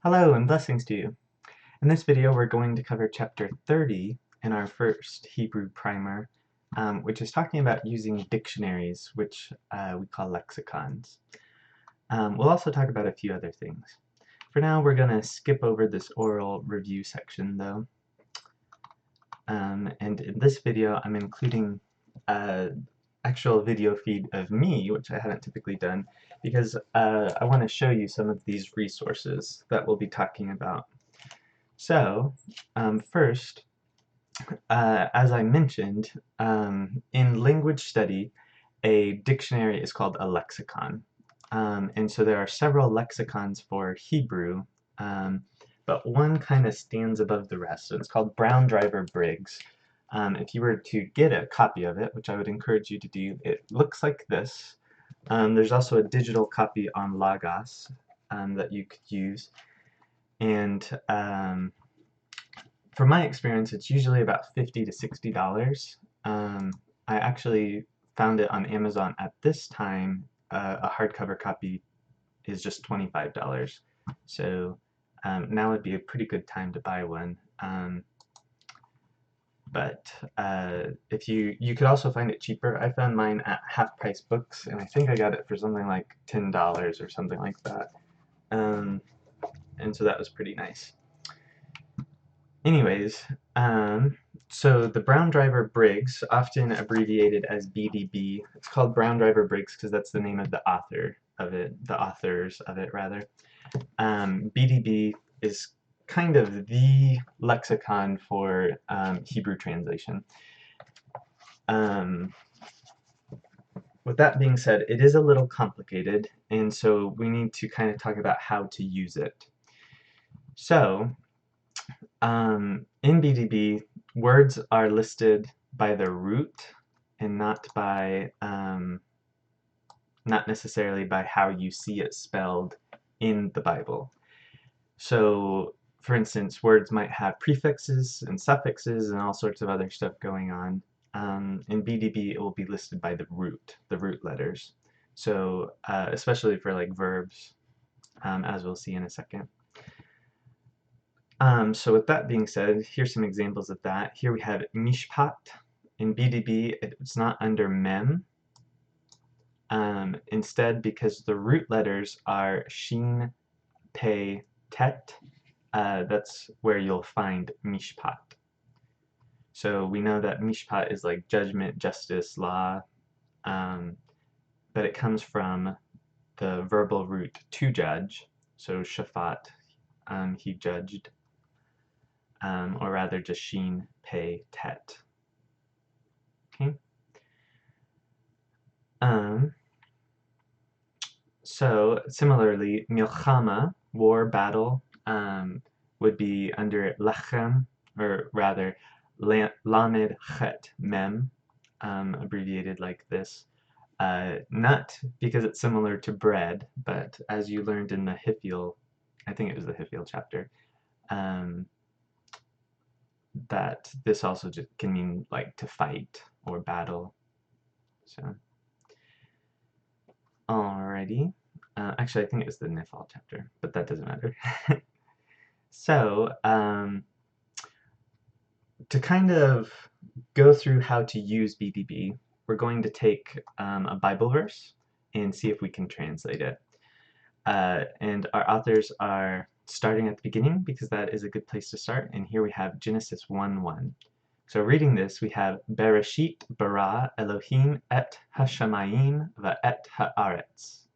Hello and blessings to you. In this video we're going to cover chapter 30 in our first Hebrew primer, which is talking about using dictionaries, which we call lexicons. We'll also talk about a few other things. For now we're going to skip over this oral review section though, and in this video I'm including an actual video feed of me, which I haven't typically done, because I want to show you some of these resources that we'll be talking about. So, first, as I mentioned, in language study, a dictionary is called a lexicon. And so there are several lexicons for Hebrew, but one kind of stands above the rest. So it's called Brown Driver Briggs. If you were to get a copy of it, which I would encourage you to do, it looks like this. There's also a digital copy on Logos that you could use. And from my experience, it's usually about $50 to $60. I actually found it on Amazon at this time. A hardcover copy is just $25. So now would be a pretty good time to buy one. But if you could also find it cheaper. I found mine at Half Price Books, and I think I got it for something like $10 or something like that. And so that was pretty nice. Anyways, so the Brown Driver Briggs, often abbreviated as BDB, it's called Brown Driver Briggs because that's the name of the author of it, the authors of it rather. BDB is kind of the lexicon for Hebrew translation. With that being said, it is a little complicated, and so we need to kind of talk about how to use it. So, in BDB, words are listed by their root and not necessarily by how you see it spelled in the Bible. So, for instance, words might have prefixes and suffixes and all sorts of other stuff going on. In BDB, it will be listed by the root letters. So, especially for like verbs, as we'll see in a second. So with that being said, here's some examples of that. Here we have mishpat. In BDB, it's not under mem. Instead, because the root letters are shin, pei, tet, that's where you'll find mishpat. So we know that mishpat is like judgment, justice, law, but it comes from the verbal root to judge. So shafat, he judged. Or rather just shin, pei, tet. Okay. So similarly, milchama, war, battle, would be under lechem, or rather lamed chet mem, abbreviated like this. Not because it's similar to bread, but as you learned in the Hiphiel, I think it was the Hiphiel chapter, that this also just can mean like to fight or battle. So, alrighty. Actually, I think it was the Nifal chapter, but that doesn't matter. So, to kind of go through how to use BDB, we're going to take a Bible verse and see if we can translate it. And our authors are starting at the beginning because that is a good place to start. And here we have Genesis 1:1. So reading this, we have Bereshit bara Elohim et hashamayim va'et haaretz.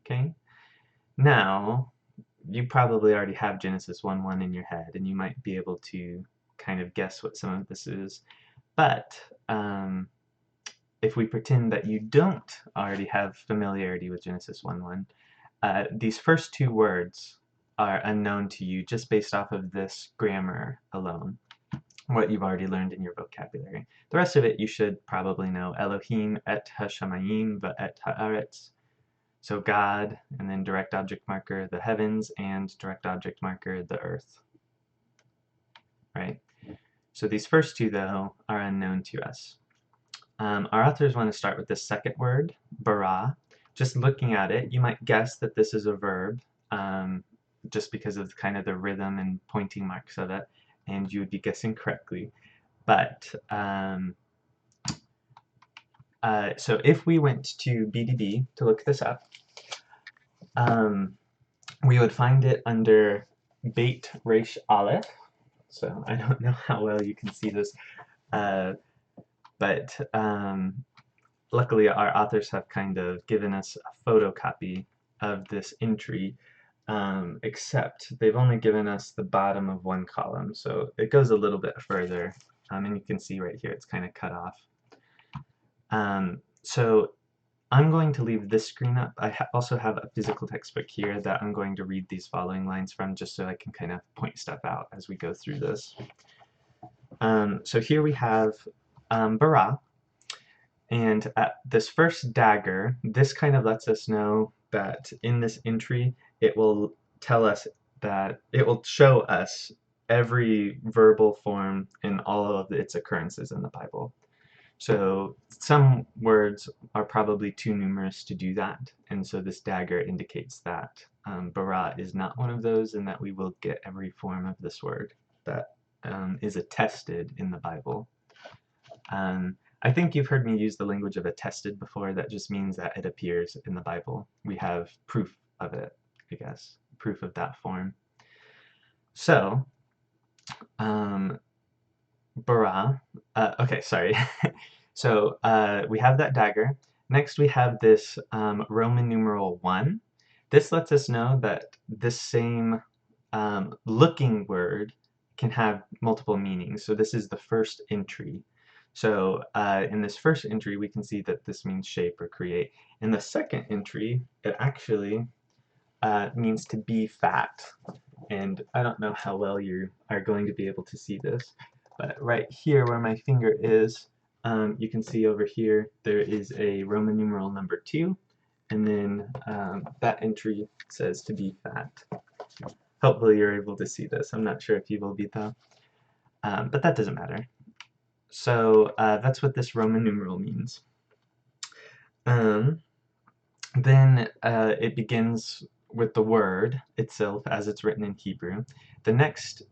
Okay. Now, you probably already have Genesis 1:1 in your head, and you might be able to kind of guess what some of this is. But if we pretend that you don't already have familiarity with Genesis 1:1, these first two words are unknown to you just based off of this grammar alone, what you've already learned in your vocabulary. The rest of it you should probably know. Elohim et hashamayim va'et haaretz. So God, and then direct object marker, the heavens, and direct object marker, the earth. Right? So these first two, though, are unknown to us. Our authors want to start with this second word, bara. Just looking at it, you might guess that this is a verb. just because of kind of the rhythm and pointing marks of it, and you would be guessing correctly. But so if we went to BDB to look this up, we would find it under Beit Resh Aleph. So I don't know how well you can see this, but luckily our authors have kind of given us a photocopy of this entry, except they've only given us the bottom of one column, so it goes a little bit further, and you can see right here it's kind of cut off. So I'm going to leave this screen up. I also have a physical textbook here that I'm going to read these following lines from, just so I can kind of point stuff out as we go through this. So here we have bara, and at this first dagger, this kind of lets us know that in this entry, it will tell us that it will show us every verbal form in all of its occurrences in the Bible. So some words are probably too numerous to do that, and so this dagger indicates that bara is not one of those, and that we will get every form of this word that is attested in the Bible. I think you've heard me use the language of attested before. That just means that it appears in the Bible. We have proof of it, I guess, proof of that form. So, bara, okay, sorry. So we have that dagger. Next we have this Roman numeral 1. This lets us know that this same looking word can have multiple meanings. So this is the first entry. So in this first entry we can see that this means shape or create. In the second entry it actually means to be fat. And I don't know how well you are going to be able to see this, but right here where my finger is, you can see over here there is a Roman numeral number 2, and then that entry says to be fat. Hopefully you're able to see this. I'm not sure if you will be though, but that doesn't matter. So that's what this Roman numeral means. Then it begins with the word itself as it's written in Hebrew. The next,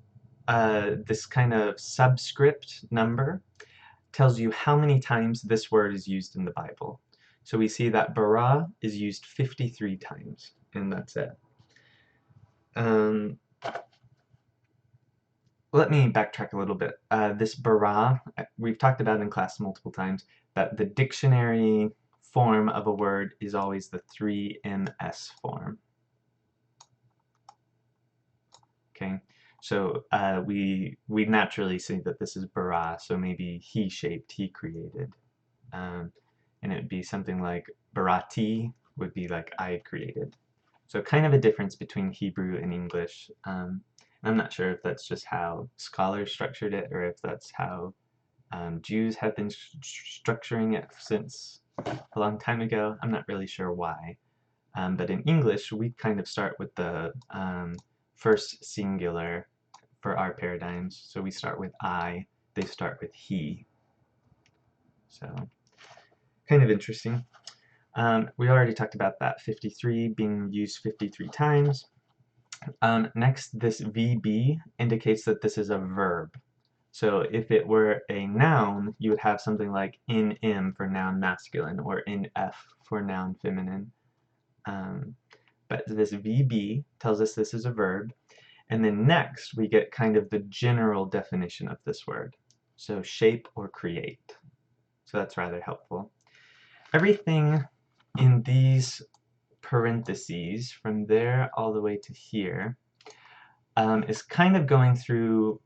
this kind of subscript number tells you how many times this word is used in the Bible. So we see that bara is used 53 times, and that's it. Let me backtrack a little bit. This bara, we've talked about in class multiple times, that the dictionary form of a word is always the 3ms form. Okay, so we naturally see that this is bara, so maybe he shaped, he created. And it would be something like barati would be like I created. So kind of a difference between Hebrew and English. I'm not sure if that's just how scholars structured it, or if that's how Jews have been structuring it since a long time ago. I'm not really sure why. But in English, we kind of start with the first singular for our paradigms. So we start with I, they start with he. So kind of interesting. We already talked about that 53 being used 53 times. Next, this VB indicates that this is a verb. So if it were a noun, you would have something like in M for noun masculine, or in F for noun feminine. But this VB tells us this is a verb. And then next, we get kind of the general definition of this word. So shape or create. So that's rather helpful. Everything in these parentheses, from there all the way to here, is kind of going through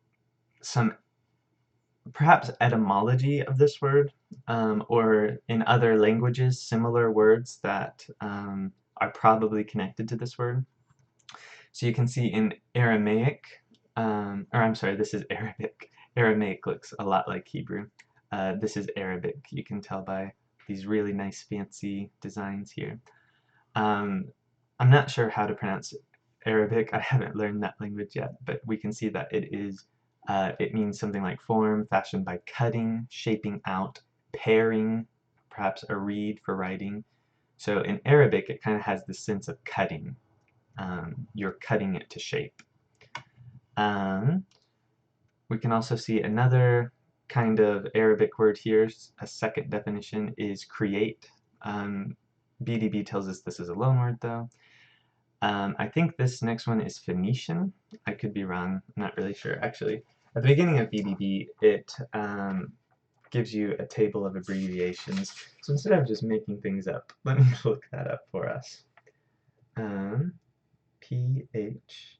some perhaps etymology of this word, or in other languages, similar words that are probably connected to this word. So you can see in Aramaic, or I'm sorry, this is Arabic. Aramaic looks a lot like Hebrew. This is Arabic. You can tell by these really nice fancy designs here. I'm not sure how to pronounce Arabic. I haven't learned that language yet, but we can see that it means something like form, fashioned by cutting, shaping out, pairing, perhaps a reed for writing. So in Arabic, it kind of has this sense of cutting. you're cutting it to shape. We can also see another kind of Arabic word here. A second definition is create. BDB tells us this is a loanword though. I think this next one is Phoenician. I could be wrong, I'm not really sure. Actually, at the beginning of BDB, it gives you a table of abbreviations. So instead of just making things up, let me look that up for us. PH,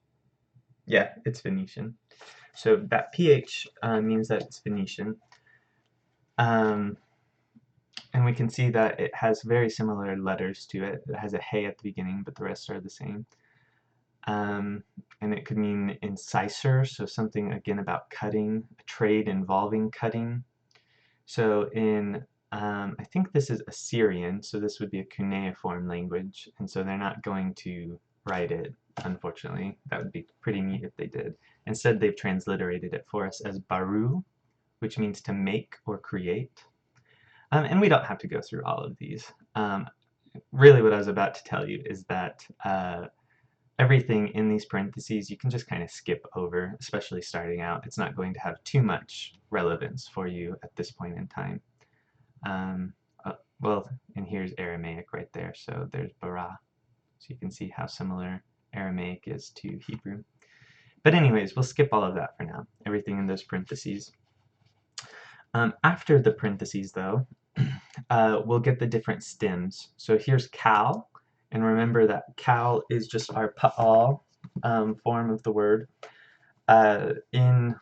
yeah, it's Phoenician. So that PH means that it's Phoenician. And we can see that it has very similar letters to it. It has a hey at the beginning, but the rest are the same. And it could mean incisor, so something again about cutting, a trade involving cutting. So in, I think this is Assyrian, so this would be a cuneiform language, and so they're not going to write it, unfortunately. That would be pretty neat if they did. Instead, they've transliterated it for us as baru, which means to make or create. And we don't have to go through all of these. Really what I was about to tell you is that everything in these parentheses you can just kind of skip over, especially starting out. It's not going to have too much relevance for you at this point in time. Well, and here's Aramaic right there, so there's bara. So you can see how similar Aramaic is to Hebrew. But anyways, we'll skip all of that for now, everything in those parentheses. After the parentheses, though, we'll get the different stems. So here's cal, and remember that cal is just our pa'al form of the word. In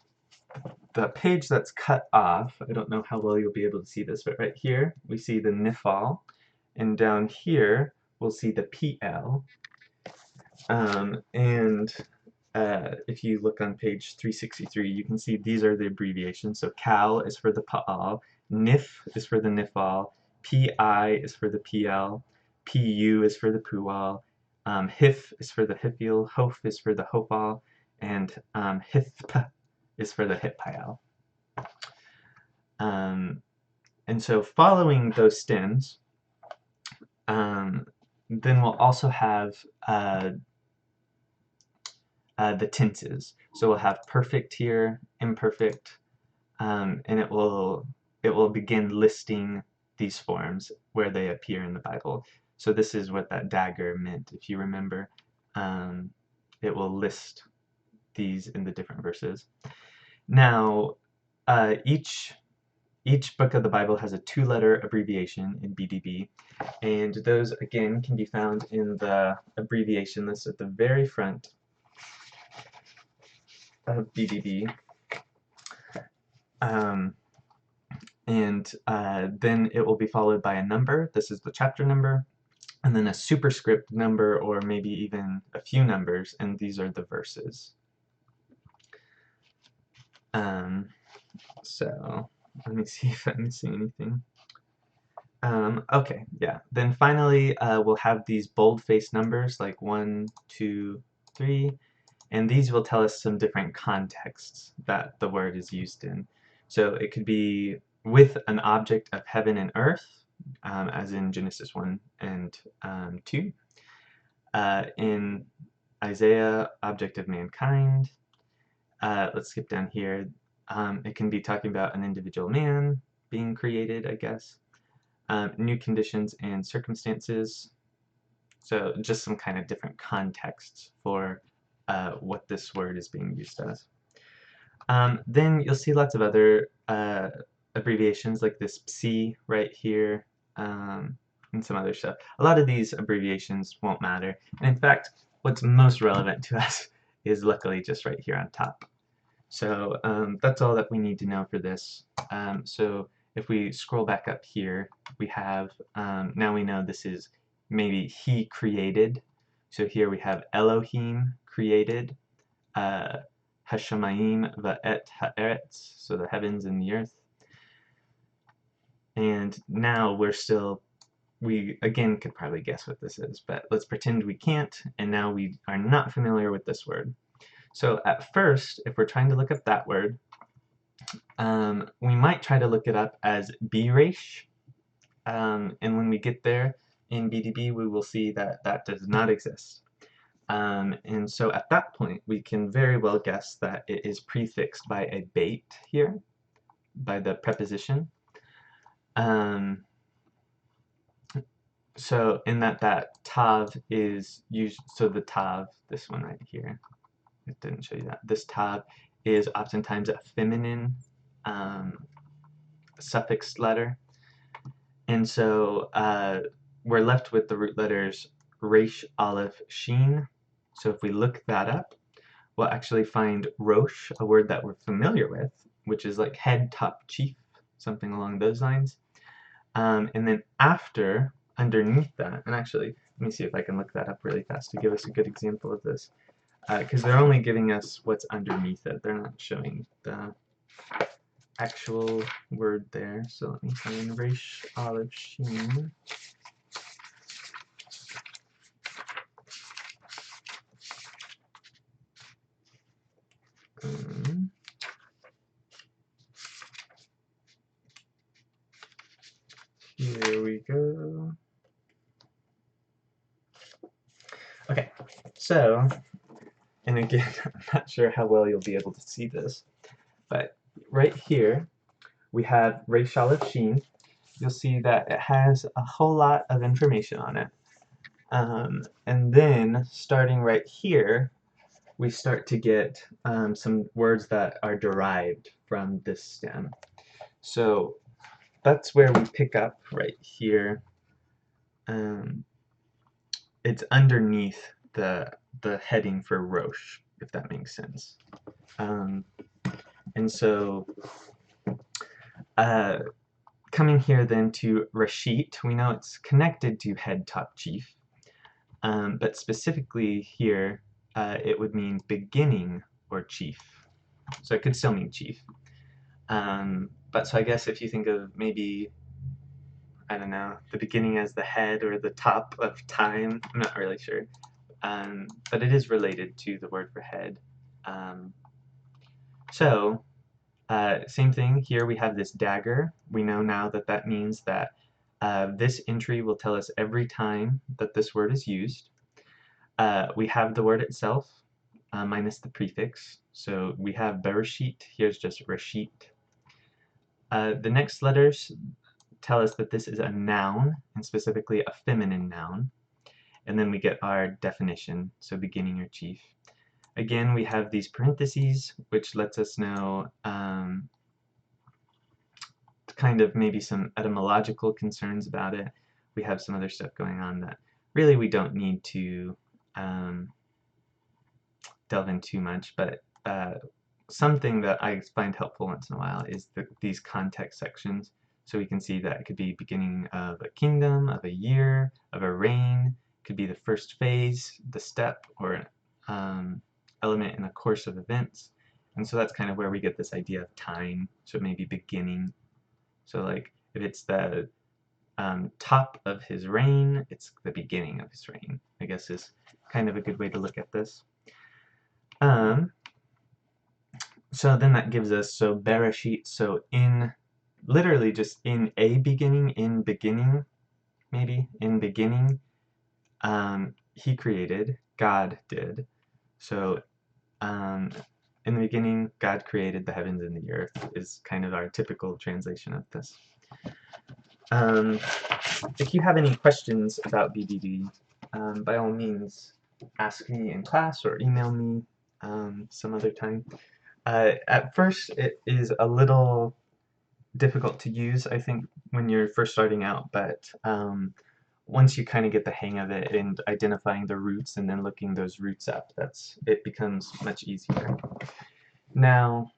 the page that's cut off, I don't know how well you'll be able to see this, but right here we see the nifal, and down here we'll see the pl. If you look on page 363, you can see these are the abbreviations. So cal is for the pa'al, nif is for the nifal, pi is for the pl, pu is for the pual, hif is for the hifil, hof is for the hofal, and hithp is for the hitpial. And so following those stems, then we'll also have the tenses. So we'll have perfect here, imperfect, and it will begin listing these forms where they appear in the Bible. So this is what that dagger meant, if you remember. It will list these in the different verses. Now, each book of the Bible has a 2-letter abbreviation in BDB, and those again can be found in the abbreviation list at the very front of BDB. Then it will be followed by a number. This is the chapter number, and then a superscript number, or maybe even a few numbers, and these are the verses. So let me see if I'm missing anything. Okay, yeah. Then finally, we'll have these bold-faced numbers like 1, 2, 3, and these will tell us some different contexts that the word is used in. So it could be with an object of heaven and earth, as in Genesis 1 and 2. In Isaiah, object of mankind. Let's skip down here. It can be talking about an individual man being created, I guess. New conditions and circumstances. So just some kind of different contexts for what this word is being used as. Then you'll see lots of other abbreviations like this psi right here, and some other stuff. A lot of these abbreviations won't matter. And in fact, what's most relevant to us is luckily just right here on top. So that's all that we need to know for this. So if we scroll back up here, we have, now we know this is maybe he created. So here we have Elohim created, Hashemayim va'et ha'eretz, so the heavens and the earth. And now we again could probably guess what this is, but let's pretend we can't, and now we are not familiar with this word. So at first, if we're trying to look up that word, we might try to look it up as biresh, and when we get there in BDB, we will see that that does not exist. And so at that point, we can very well guess that it is prefixed by a bait here, by the preposition. So in that tav is used, so the tav, this one right here, it didn't show you that. This tav is oftentimes a feminine suffix letter. And so we're left with the root letters resh, aleph, sheen. So if we look that up, we'll actually find rosh, a word that we're familiar with, which is like head, top, chief, something along those lines. And then after, underneath that, and actually, let me see if I can look that up really fast to give us a good example of this. Because they're only giving us what's underneath it. They're not showing the actual word there. So let me find resh, aleph, sheen. Here we go. Okay, so, and again, I'm not sure how well you'll be able to see this, but right here we have resh, aleph, sheen. You'll see that it has a whole lot of information on it. And then, starting right here, we start to get some words that are derived from this stem. So that's where we pick up right here. It's underneath the heading for Roche, if that makes sense. And so coming here then to Rashid, we know it's connected to head, top, chief. But specifically here, it would mean beginning or chief. So it could still mean chief. But so I guess if you think of maybe, I don't know, the beginning as the head or the top of time, I'm not really sure. But it is related to the word for head. Same thing, here we have this dagger. We know now that that means that this entry will tell us every time that this word is used. We have the word itself, minus the prefix. So we have Bereshit, here's just Rashit. The next letters tell us that this is a noun, and specifically a feminine noun. And then we get our definition, so beginning or chief. Again, we have these parentheses, which lets us know kind of maybe some etymological concerns about it. We have some other stuff going on that really we don't need to delve in too much, but something that I find helpful once in a while is these context sections. So we can see that it could be beginning of a kingdom, of a year, of a reign. It could be the first phase, the step, or element in a course of events. And so that's kind of where we get this idea of time. So it may be beginning. So like if it's the top of his reign, it's the beginning of his reign, I guess is kind of a good way to look at this. So then that gives us, so Bereshit, so in, literally just in a beginning, in beginning, maybe, in beginning, he created, God did. So in the beginning, God created the heavens and the earth is kind of our typical translation of this. If you have any questions about BBB, by all means, ask me in class or email me some other time. At first, it is a little difficult to use, I think, when you're first starting out, but once you kind of get the hang of it and identifying the roots and then looking those roots up, it becomes much easier. Now,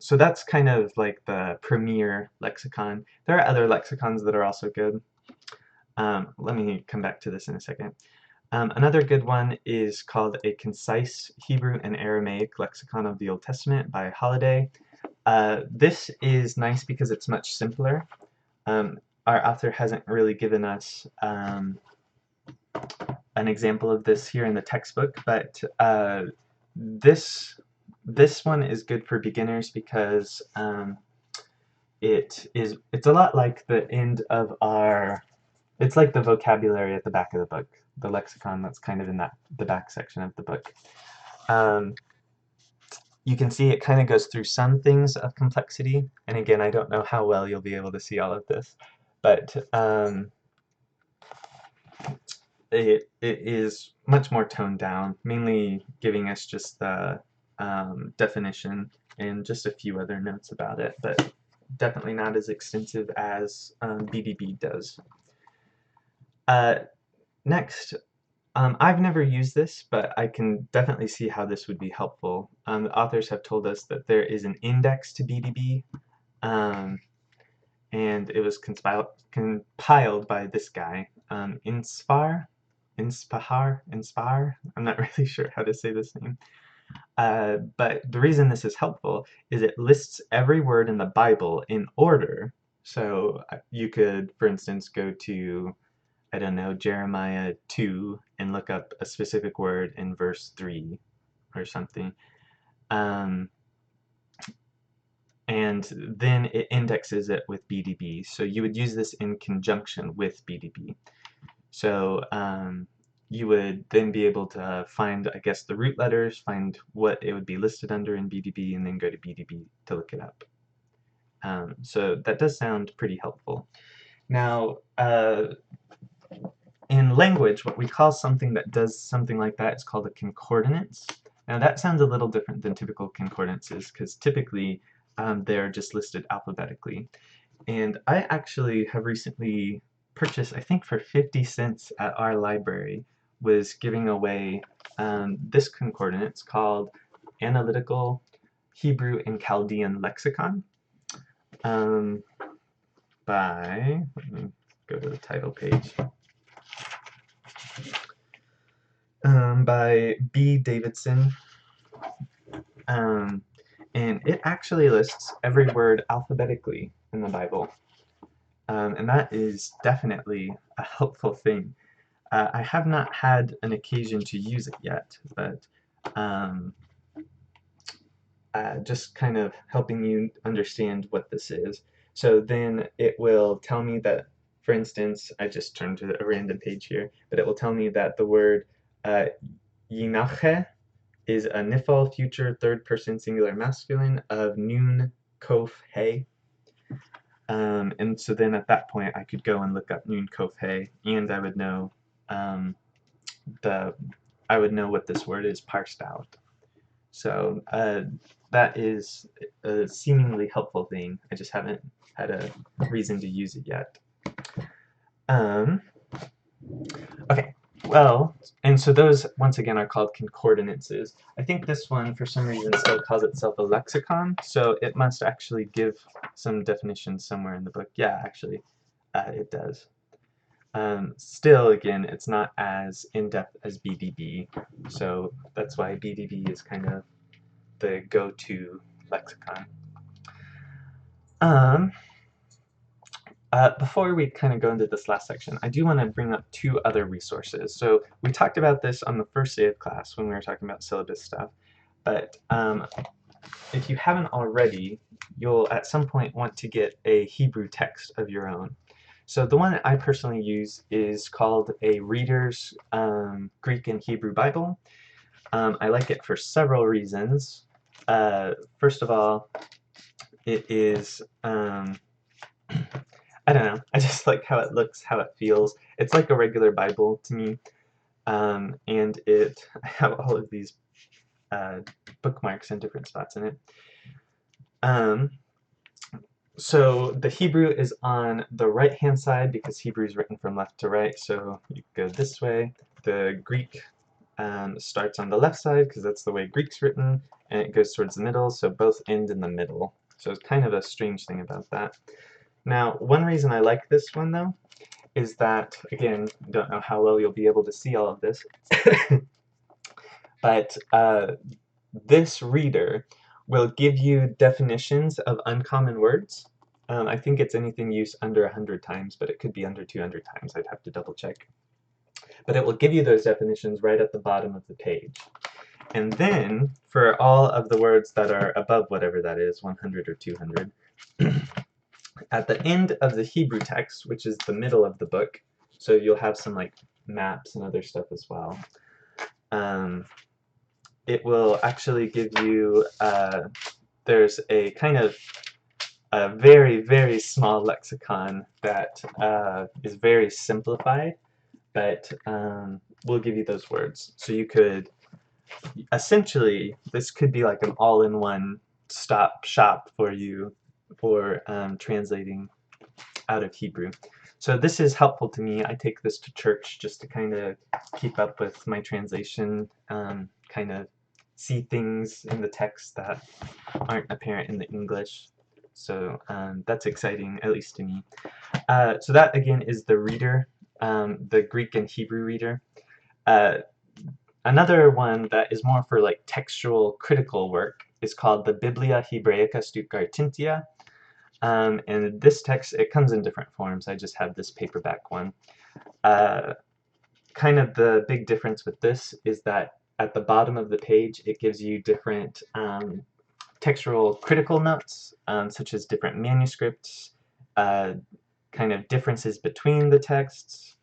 so that's kind of like the premier lexicon. There are other lexicons that are also good. Let me come back to this in a second. Another good one is called A Concise Hebrew and Aramaic Lexicon of the Old Testament by Holiday. This is nice because it's much simpler. Our author hasn't really given us an example of this here in the textbook, but this one is good for beginners because it's a lot like the end of our, it's like the vocabulary at the back of the book. the lexicon that's kind of in the back section of the book. You can see it kind of goes through some things of complexity, and again, I don't know how well you'll be able to see all of this, but it is much more toned down, mainly giving us just the definition and just a few other notes about it, but definitely not as extensive as BDB does. Next, I've never used this, but I can definitely see how this would be helpful. The authors have told us that there is an index to BDB, and it was compiled by this guy, Inspire. I'm not really sure how to say this name. But the reason this is helpful is it lists every word in the Bible in order. So you could, for instance, go to, I don't know, Jeremiah 2 and look up a specific word in verse 3 or something. And then it indexes it with BDB. So you would use this in conjunction with BDB. So you would then be able to find, I guess, the root letters, find what it would be listed under in BDB, and then go to BDB to look it up. So that does sound pretty helpful. Now, in language, what we call something that does something like that is called a concordance. Now that sounds a little different than typical concordances, because typically they're just listed alphabetically. And I actually have recently purchased, I think for 50 cents at our library, was giving away this concordance called Analytical Hebrew and Chaldean Lexicon by, let me go to the title page, by B. Davidson. And it actually lists every word alphabetically in the Bible. And that is definitely a helpful thing. I have not had an occasion to use it yet, but just kind of helping you understand what this is. So then it will tell me that, for instance, I just turned to a random page here, but it will tell me that the word Yinache is a nifal future third person singular masculine of Nun Kof He. And so then at that point I could go and look up Nun Kof He, and I would know what this word is parsed out. So that is a seemingly helpful thing. I just haven't had a reason to use it yet. Okay, well, and so those, once again, are called concordinances. I think this one, for some reason, still calls itself a lexicon, so it must actually give some definitions somewhere in the book. Yeah, actually, it does. Still, again, it's not as in-depth as BDB, so that's why BDB is kind of the go-to lexicon. Before we kind of go into this last section, I do want to bring up two other resources. So we talked about this on the first day of class when we were talking about syllabus stuff, but if you haven't already, you'll at some point want to get a Hebrew text of your own. So the one that I personally use is called a Reader's Greek and Hebrew Bible. I like it for several reasons. First of all, it is, I don't know, I just like how it looks, how it feels. It's like a regular Bible to me, and I have all of these bookmarks in different spots in it. So the Hebrew is on the right-hand side because Hebrew is written from left to right, so you go this way. The Greek starts on the left side because that's the way Greek's written, and it goes towards the middle, so both end in the middle. So it's kind of a strange thing about that. Now, one reason I like this one, though, is that, again, I don't know how well you'll be able to see all of this, but this reader will give you definitions of uncommon words. I think it's anything used under 100 times, but it could be under 200 times. I'd have to double check. But it will give you those definitions right at the bottom of the page. And then, for all of the words that are above whatever that is, 100 or 200, at the end of the Hebrew text, which is the middle of the book, so you'll have some like maps and other stuff as well. It will actually give you, there's a kind of a very, very small lexicon that is very simplified, but we'll give you those words. So you could, essentially, this could be like an all-in-one stop shop for you for translating out of Hebrew. So this is helpful to me. I take this to church just to kind of keep up with my translation, kind of see things in the text that aren't apparent in the English. So that's exciting, at least to me. So that, again, is the reader, the Greek and Hebrew reader. Another one that is more for like textual critical work is called the Biblia Hebraica Stuttgartensia. And this text, it comes in different forms. I just have this paperback one. Kind of the big difference with this is that at the bottom of the page, it gives you different textual critical notes, such as different manuscripts, kind of differences between the texts,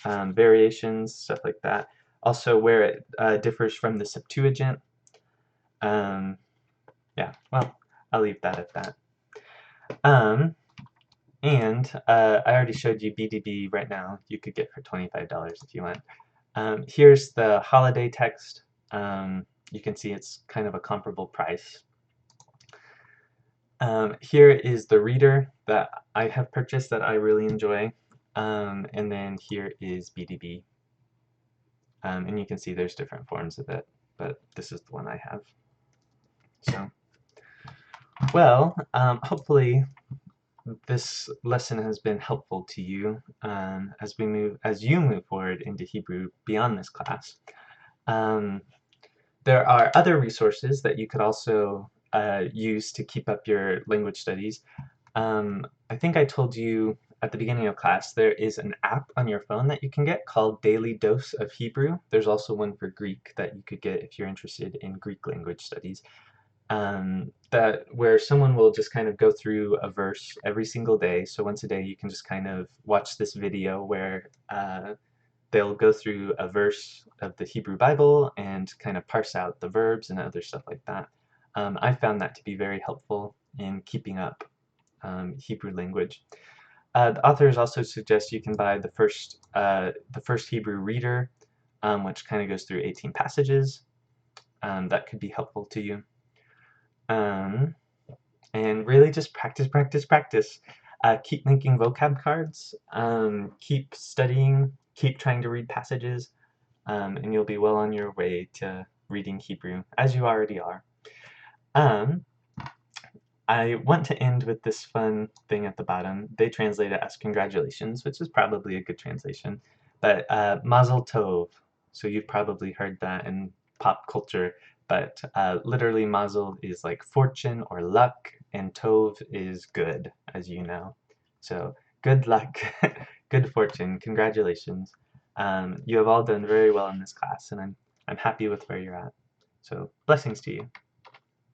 variations, stuff like that. Also where it differs from the Septuagint. Yeah, well, I'll leave that at that. And I already showed you BDB right now. You could get for $25 if you want. Here's the holiday text. You can see it's kind of a comparable price. Here is the reader that I have purchased that I really enjoy. And then here is BDB. And you can see there's different forms of it, but this is the one I have. So, well, hopefully this lesson has been helpful to you as you move forward into Hebrew beyond this class. There are other resources that you could also use to keep up your language studies. I think I told you at the beginning of class there is an app on your phone that you can get called Daily Dose of Hebrew. There's also one for Greek that you could get if you're interested in Greek language studies. Where someone will just kind of go through a verse every single day. So once a day you can just kind of watch this video where they'll go through a verse of the Hebrew Bible and kind of parse out the verbs and other stuff like that. I found that to be very helpful in keeping up Hebrew language. The authors also suggest you can buy the first Hebrew reader, which kind of goes through 18 passages. That could be helpful to you. And really just practice, practice, practice. Keep making vocab cards. Keep studying. Keep trying to read passages. And you'll be well on your way to reading Hebrew, as you already are. I want to end with this fun thing at the bottom. They translate it as congratulations, which is probably a good translation. But Mazel Tov. So you've probably heard that in pop culture. But literally Mazel is like fortune or luck, and Tov is good, as you know. So good luck, good fortune, congratulations. You have all done very well in this class, and I'm happy with where you're at. So blessings to you.